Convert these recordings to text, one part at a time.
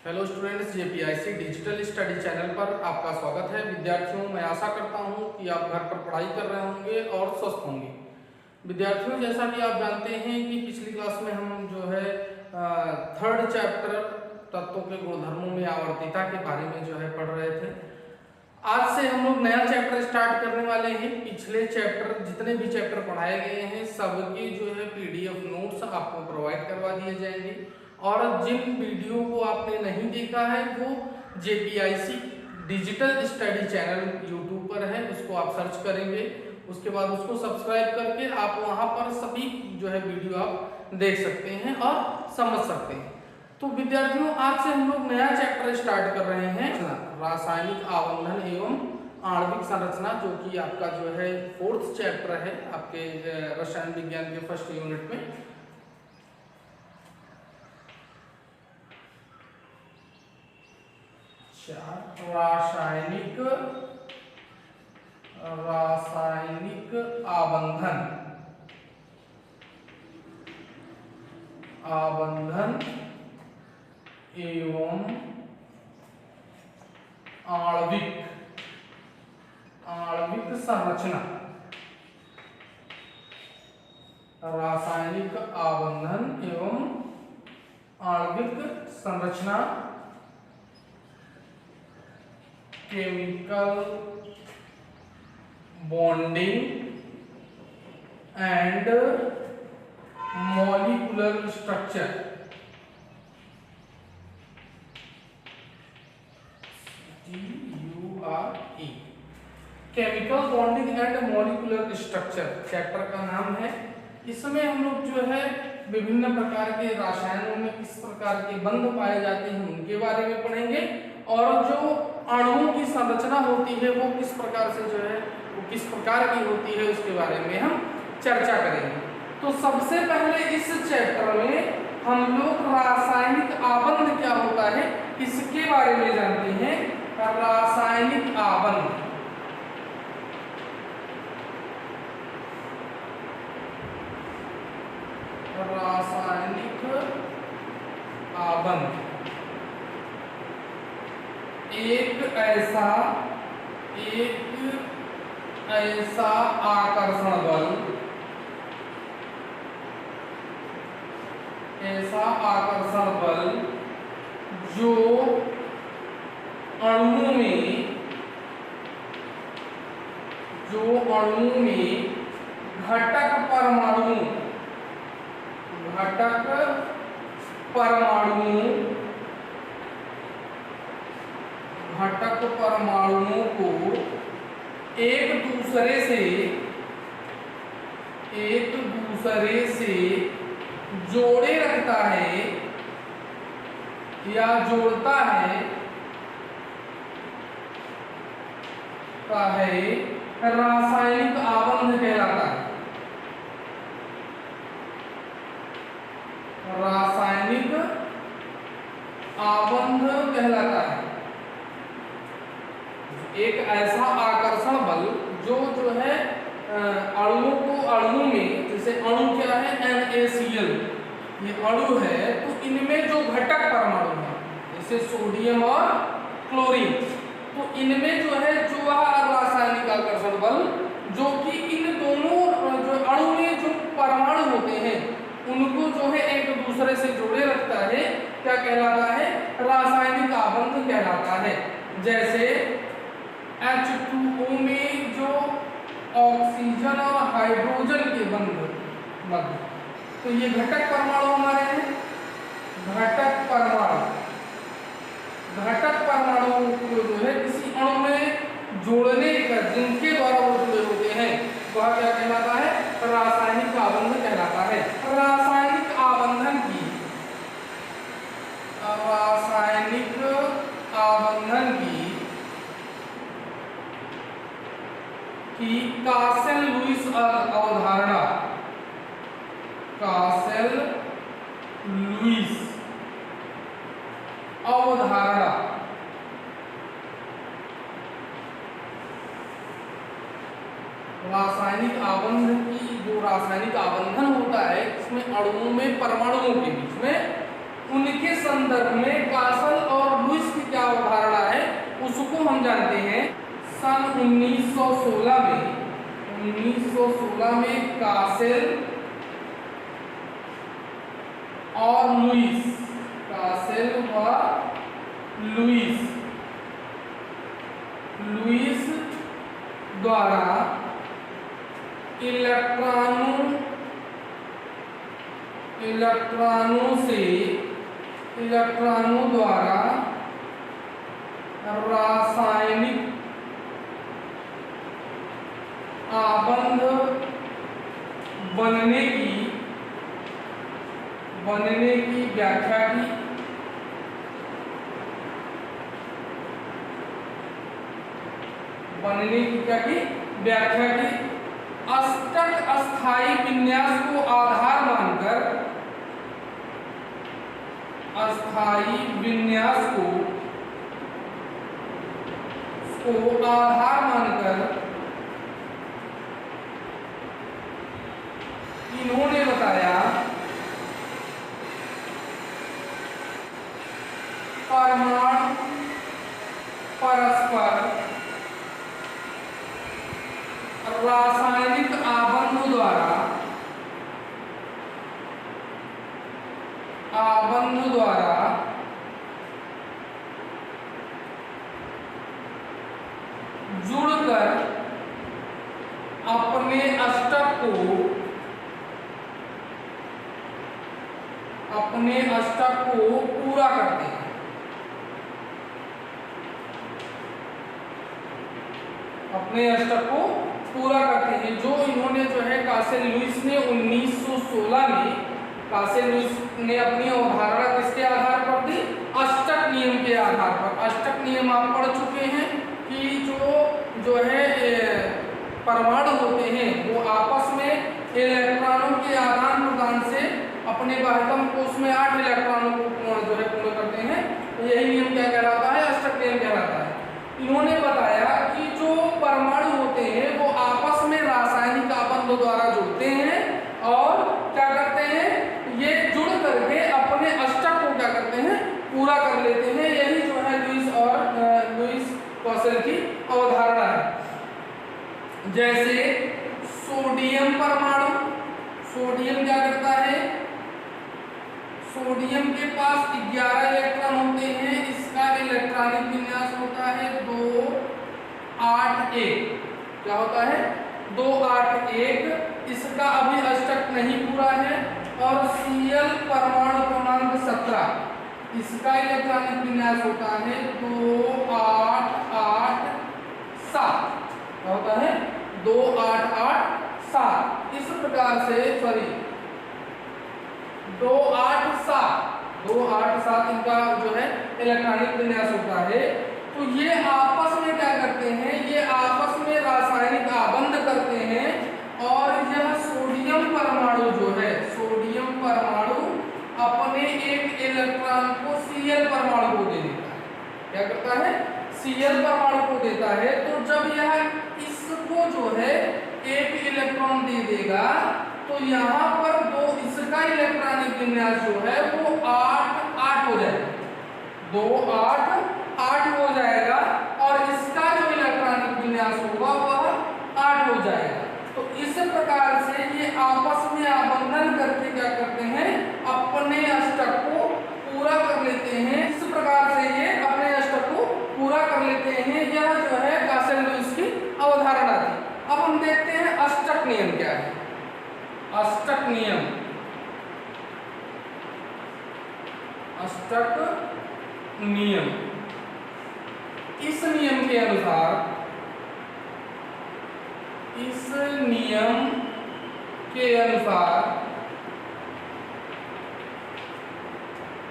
Hello students, JPIC digital study channel पर आपका स्वागत है। विद्यार्थियों, मैं आशा करता हूं कि आप घर पर पढ़ाई कर रहे होंगे और स्वस्थ होंगे। विद्यार्थियों, जैसा कि आप जानते हैं कि पिछली क्लास में हम जो है थर्ड चैप्टर तत्वों के गुणधर्मों में आवर्तीता के बारे में जो है पढ़ रहे थे। आज से हम लोग नया चैप्टर स्टार्ट करने वाले हैं। पिछले चैप्टर जितने भी चैप्टर पढ़ाए गए हैं सबके जो है पीडीएफ नोट्स आपको प्रोवाइड करवा दिए जाएंगे, और जिन वीडियो को आपने नहीं देखा है वो जेपीआईसी डिजिटल स्टडी चैनल यूट्यूब पर है, उसको आप सर्च करेंगे, उसके बाद उसको सब्सक्राइब करके आप वहां पर सभी जो है वीडियो आप देख सकते हैं और समझ सकते हैं। तो विद्यार्थियों, आज से हम लोग नया चैप्टर स्टार्ट कर रहे हैं, रासायनिक आबंधन एवं आणविक संरचना, जो कि आपका जो है फोर्थ चैप्टर है आपके रसायन विज्ञान के फर्स्ट यूनिट में। रासायनिक आबंधन एवं आणविक संरचना। रासायनिक आबंधन एवं आणविक संरचना, chemical bonding and molecular structure. TURE, chemical bonding and molecular structure chapter का नाम है। इसमें हम लोग जो है विभिन्न प्रकार के रसायनों में किस प्रकार के बंध पाए जाते हैं उनके बारे में पढ़ेंगे, और जो अणुओं की संरचना होती है वो किस प्रकार से जो है वो किस प्रकार की होती है उसके बारे में हम चर्चा करेंगे। तो सबसे पहले इस चैप्टर में हम लोग रासायनिक आबंध क्या होता है इसके बारे में जानते हैं। रासायनिक आबंध, रासायनिक आबंध एक ऐसा आकर्षण बल, जो अणुओं में घटक परमाणुओं को एक दूसरे से जोड़े रखता है या जोड़ता है रासायनिक आबंध कहलाता है। रासायनिक आबंध कहलाता है एक ऐसा आकर्षण बल जो है अणुओं में, जैसे अणु क्या है NaCl, ये अणु है, तो इनमें जो घटक परमाणु है जैसे सोडियम और क्लोरीन, तो इनमें जो है जो रासायनिक आकर्षण बल जो कि इन दोनों जो अणु में जो परमाणु होते हैं उनको जो है एक दूसरे से जोड़े रखता है, क्या कहलाता है? रासायनिक आबंध कहलाता है। जैसे H2O में जो ऑक्सीजन और हाइड्रोजन के बंध मध्य, तो ये घटक परमाणु हमारे हैं। घटक परमाणु को जो है किसी अणु में जोड़ने का, जिनके द्वारा वो जुड़े होते हैं, वह क्या कहलाता है? रासायनिक आबंध कहलाता है। रासायनिक आबंधन की कासेल-लुईस अवधारणा, रासायनिक आबंध की जो रासायनिक आबंधन होता है इसमें अणुओं में परमाणुओं के बीच में उनके संदर्भ में कासल सन 1916 में कासेल और लुईस, कासेल व लुईस द्वारा इलेक्ट्रॉनों द्वारा रासायनिक आबंध बनने की व्याख्या की। व्याख्या की। अष्टक अस्थायी विन्यास को आधार मानकर इन्होंने बताया परमाणु परस्पर रासायनिक आबंध द्वारा जुड़कर अपने अष्टक को पूरा करते हैं। जो इन्होंने जो है कासेल लुईस ने 1916 में कासेल लुईस ने अपनी अवधारणा किसके आधार पर दी? अष्टक नियम के आधार पर। अष्टक नियम आप पढ़ चुके हैं कि जो है परमाणु होते हैं वो आपस में इलेक्ट्रॉनों के आदान प्रदान से अपने बाह्यतम कोश में 8 इलेक्ट्रॉनों को जो है पूर्ण करते हैं। यही नियम क्या कहलाता है? अष्टक नियम कहलाता है। इन्होंने बताया कि जो परमाणु होते हैं वो आपस में रासायनिक आबंध द्वारा जुड़ते हैं और क्या करते हैं? ये जुड़ करके अपने अष्टक को क्या करते हैं? पूरा कर लेते हैं। यही जो है लुईस कासेल की अवधारणा है। जैसे सोडियम परमाणु, सोडियम क्या करता है? सोडियम के पास 11 इलेक्ट्रॉन होते हैं। इसका इलेक्ट्रॉनिक विन्यास होता है 281। क्या होता है? 281। इसका अभी अष्टक नहीं पूरा है। और Cl परमाणु क्रमांक 17, इसका इलेक्ट्रॉनिक विन्यास होता है 2887। क्या होता है? 2887। इस प्रकार से 287 इनका जो है इलेक्ट्रॉनिक विन्यास होता है। तो ये आपस में क्या करते हैं? ये आपस में रासायनिक आबंध करते हैं और यह सोडियम परमाणु जो है, सोडियम परमाणु अपने एक इलेक्ट्रॉन को Cl परमाणु को दे देता है। क्या करता है? Cl परमाणु को देता है। तो जब यह इसको जो है एक इलेक्ट्रॉन दे देगा तो यहाँ पर इसका इलेक्ट्रॉनिक विन्यास जो है वो 8 हो जाएगा। 288 हो जाएगा और इसका जो इलेक्ट्रॉनिक विन्यास होगा वह 8 हो जाएगा। तो इस प्रकार से ये आपस में आबंधन करके क्या करते हैं? अपने अष्टक को पूरा कर लेते हैं। इस प्रकार से ये अपने अष्टक को पूरा कर लेते हैं। यह जो है कासेल लुईस की अवधारणा थी। अब हम देखते हैं अष्टक नियम क्या है। अष्टक नियम इस नियम के अनुसार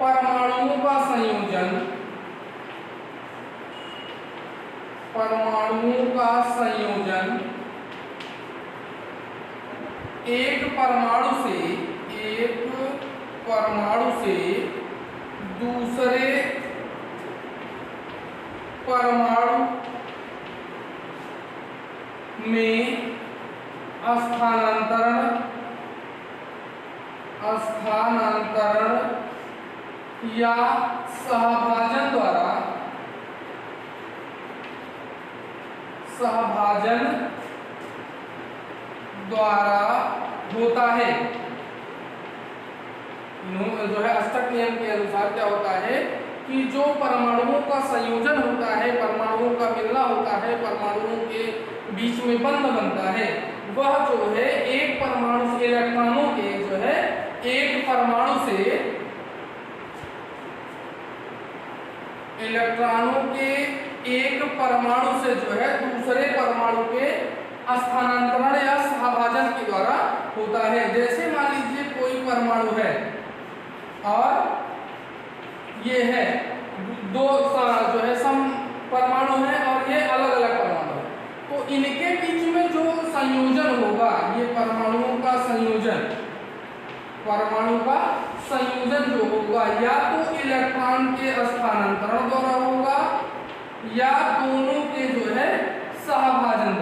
परमाणुओं का संयोजन एक परमाणु से दूसरे परमाणु में स्थानांतरण या सहभाजन सहभाजन द्वारा होता है। जो है अष्टक नियम के अनुसार क्या होता है कि जो परमाणुओं का संयोजन होता है, परमाणुओं का मिलना होता है, परमाणुओं के बीच में बंध बनता है, वह जो है एक परमाणु से इलेक्ट्रॉनों के जो है एक परमाणु से इलेक्ट्रॉनों के एक परमाणु से जो है दूसरे परमाणु के स्थानांतरण या सहभाजन के द्वारा होता है। जैसे मान लीजिए कोई परमाणु है और ये है दो जो है सम परमाणु है और ये अलग अलग परमाणु है, तो इनके बीच में जो संयोजन होगा, ये परमाणुओं का संयोजन, परमाणु का संयोजन जो होगा या तो इलेक्ट्रॉन के स्थानांतरण द्वारा होगा या दोनों के जो है सहभाजन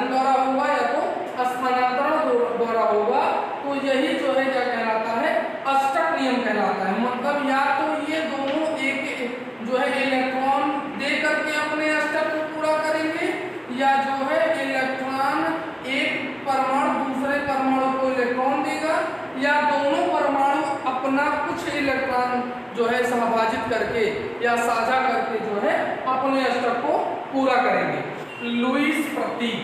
द्वारा होगा या तो स्थानांतरण द्वारा होगा। तो यही जो है क्या कहलाता है, अष्टक नियम कहलाता है। मतलब या तो ये दोनों एक जो है इलेक्ट्रॉन दे करके अपने अष्टक को पूरा करेंगे, या जो है इलेक्ट्रॉन एक परमाणु दूसरे परमाणु को इलेक्ट्रॉन देगा, या दोनों परमाणु अपना कुछ इलेक्ट्रॉन जो है सहभाजित करके या साझा करके जो है अपने अष्टक को पूरा करेंगे। लुईस प्रतीक,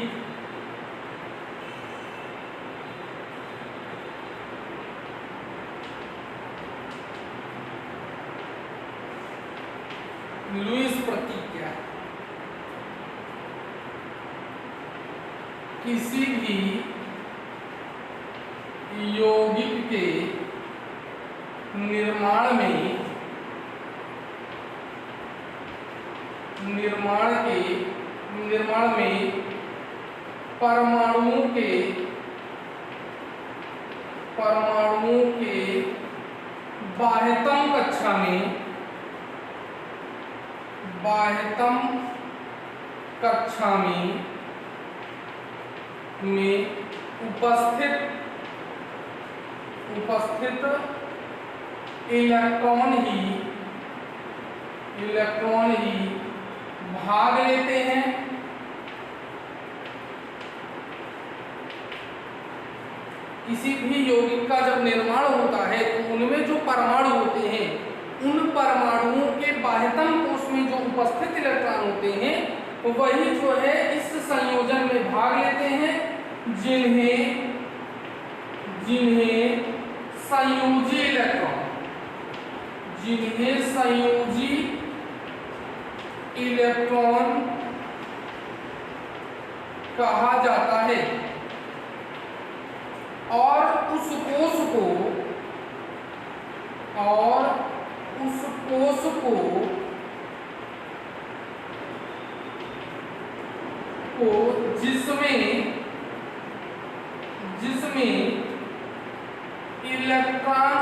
लुईस प्रतीक क्या है? किसी भी यौगिक के निर्माण में परमाणुओं के बाह्यतम कक्षा में उपस्थित इलेक्ट्रॉन ही भाग लेते हैं। किसी भी यौगिक का जब निर्माण होता है तो उनमें जो परमाणु होते हैं, उन परमाणुओं के बाह्यतम कोश में जो उपस्थित इलेक्ट्रॉन होते हैं वही जो है इस संयोजन में भाग लेते हैं, जिन्हें संयोजी इलेक्ट्रॉन कहा जाता है। और उस कोश को जिसमें इलेक्ट्रॉन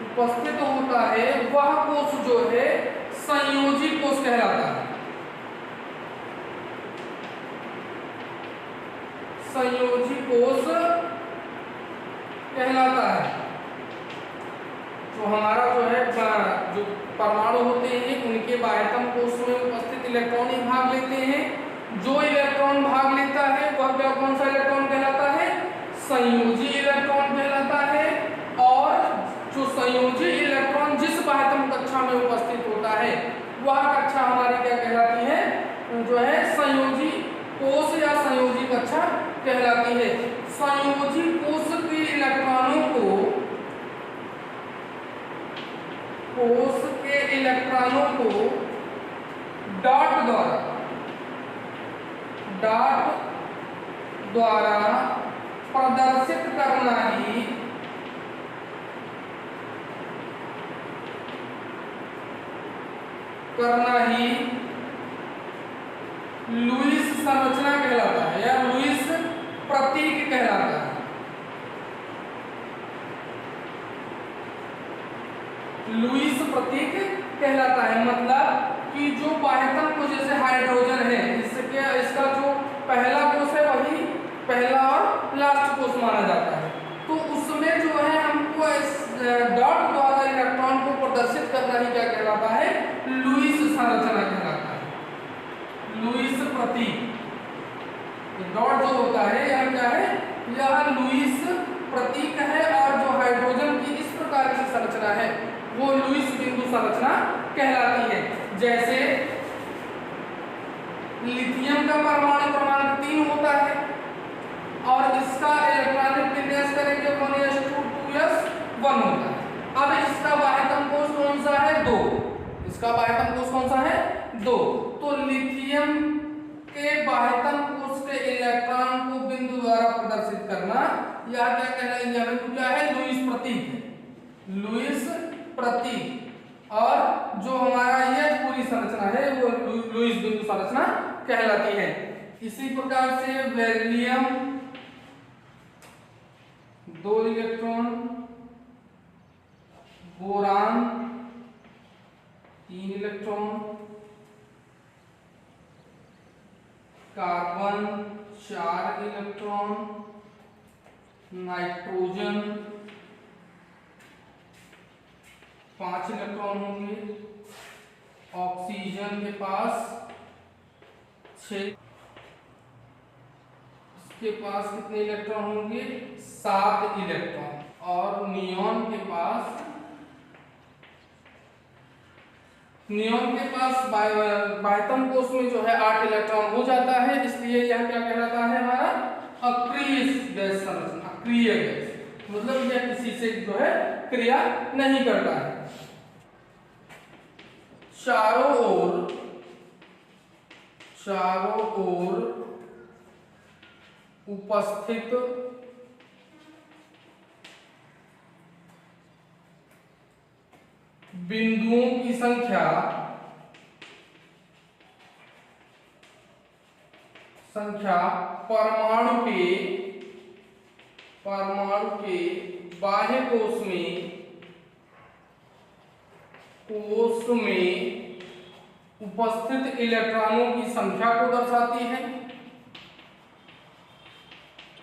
उपस्थित होता है वह कोश जो है संयोजी कोश कहलाता है। संयोजी कोश कहलाता है। तो हमारा जो है जो परमाणु होते हैं उनके बाह्यतम कोश में उपस्थित इलेक्ट्रॉन ही भाग लेते हैं। जो इलेक्ट्रॉन भाग लेता है वह कौन सा इलेक्ट्रॉन कहलाता है? संयोजी इलेक्ट्रॉन कहलाता है। और जो संयोजी इलेक्ट्रॉन जिस बाह्यतम कक्षा में उपस्थित होता है वह कक्षा हमारी क्या कहलाती है? जो है संयोजी कोश या संयोजी कक्षा कहलाती है। संयोजी कोश के इलेक्ट्रॉनों को डॉट द्वारा प्रदर्शित करना ही लुईस संरचना कहलाता है या लुईस प्रतीक कहलाता है। लुईस प्रतीक कहलाता है मतलब कि जो बाह्यतम को जैसे हाइड्रोजन है इसका जो पहला कोश है वही पहला और लास्ट कोश माना जाता है। तो उसमें जो है हमको डॉट द्वारा इलेक्ट्रॉन यह लुईस प्रतीक है और जो हाइड्रोजन की इस प्रकार की संरचना है वो लुईस बिंदु संरचना कहलाती है। जैसे लिथियम का परमाणु क्रमांक 3 होता है और इसका इलेक्ट्रॉनिक विन्यास करेंगे 1s2 2s1 होता है। अब इसका बाह्यतम कोष कौन सा है? 2। इसका बाह्यतम कोष कौन सा है? 2। तो लिथियम के बाह्यतम कोष के इलेक्ट्रॉन को बिंदु द्वारा प्रदर्शित करना यह क्या कहलाएगा? यह बिंदु क्या है? लुईस प्रतीक है, लुईस प्रतीक। और जो हमारा यह पूरी संरचना है वो लुईस बिंदु संरचना कहलाती है। इसी प्रकार से beryllium 2 electron, boron 3 electron, carbon 4 electron, nitrogen 5 electron होंगे, ऑक्सीजन के पास 6, इसके पास कितने इलेक्ट्रॉन होंगे? 7 इलेक्ट्रॉन। और नियॉन के पास बाह्यतम कोष में जो है 8 इलेक्ट्रॉन हो जाता है, इसलिए यह क्या कहलाता है? हमारा अक्रिय गैस संरचना। अक्रिय गैस मतलब यह किसी से जो है क्रिया नहीं करता है। चारों ओर उपस्थित बिंदुओं की संख्या परमाणु के बाह्य कोष में उपस्थित इलेक्ट्रॉनों की संख्या को दर्शाती है।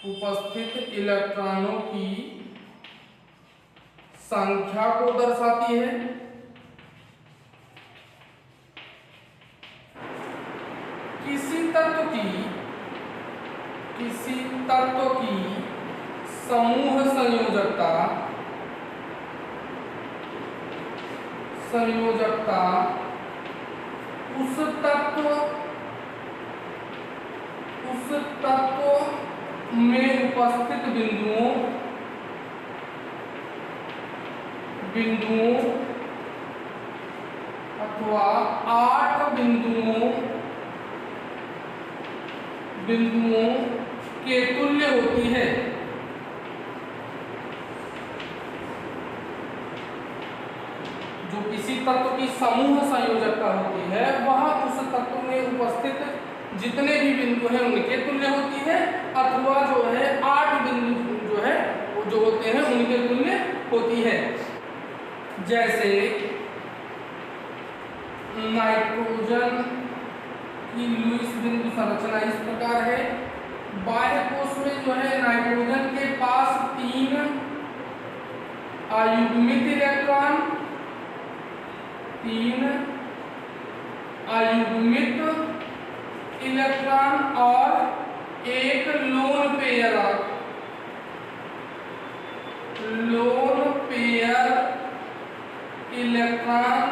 उपस्थित इलेक्ट्रॉनों की संख्या को दर्शाती है। किसी तत्व की समूह संयोजकता उस तत्व में उपस्थित बिंदुओं अथवा 8 बिंदुओं के तुल्य होती है। जो किसी तत्व की समूह संयोजकता होती है वह उस तत्व में उपस्थित जितने भी बिंदु हैं उनके तुल्य होती है, अथवा जो है 8 बिंदु जो है वो जो होते हैं उनके तुल्य होती है। जैसे नाइट्रोजन की लुईस बिंदु संरचना इस प्रकार है। बाह्य कोष में जो है नाइट्रोजन के पास 3 अयुग्मित इलेक्ट्रॉन, 3 अयुग्मित इलेक्ट्रॉन और एक लोन पेयर इलेक्ट्रॉन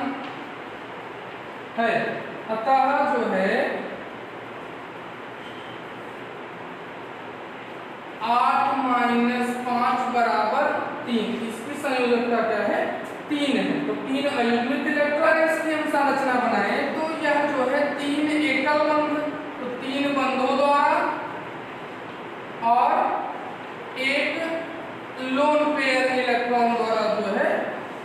है। अतः जो है 8 - 5 बराबर 3, इसकी संयोजकता क्या है? 3 है। तो 3 अयुग्मित इलेक्ट्रॉन इसकी हम संरचना बनाए तो यह जो है 3 एकल बंध, तो 3 बंधों द्वारा और एक लोन पेयर इलेक्ट्रॉन द्वारा जो है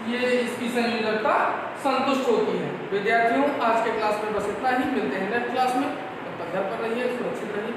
ये इसकी संयोजकता संतुष्ट होती है। विद्यार्थियों आज के क्लास में बस इतना ही, मिलते हैं नेक्स्ट क्लास में। तब तक घर पर रहिए, सुरक्षित रहिए।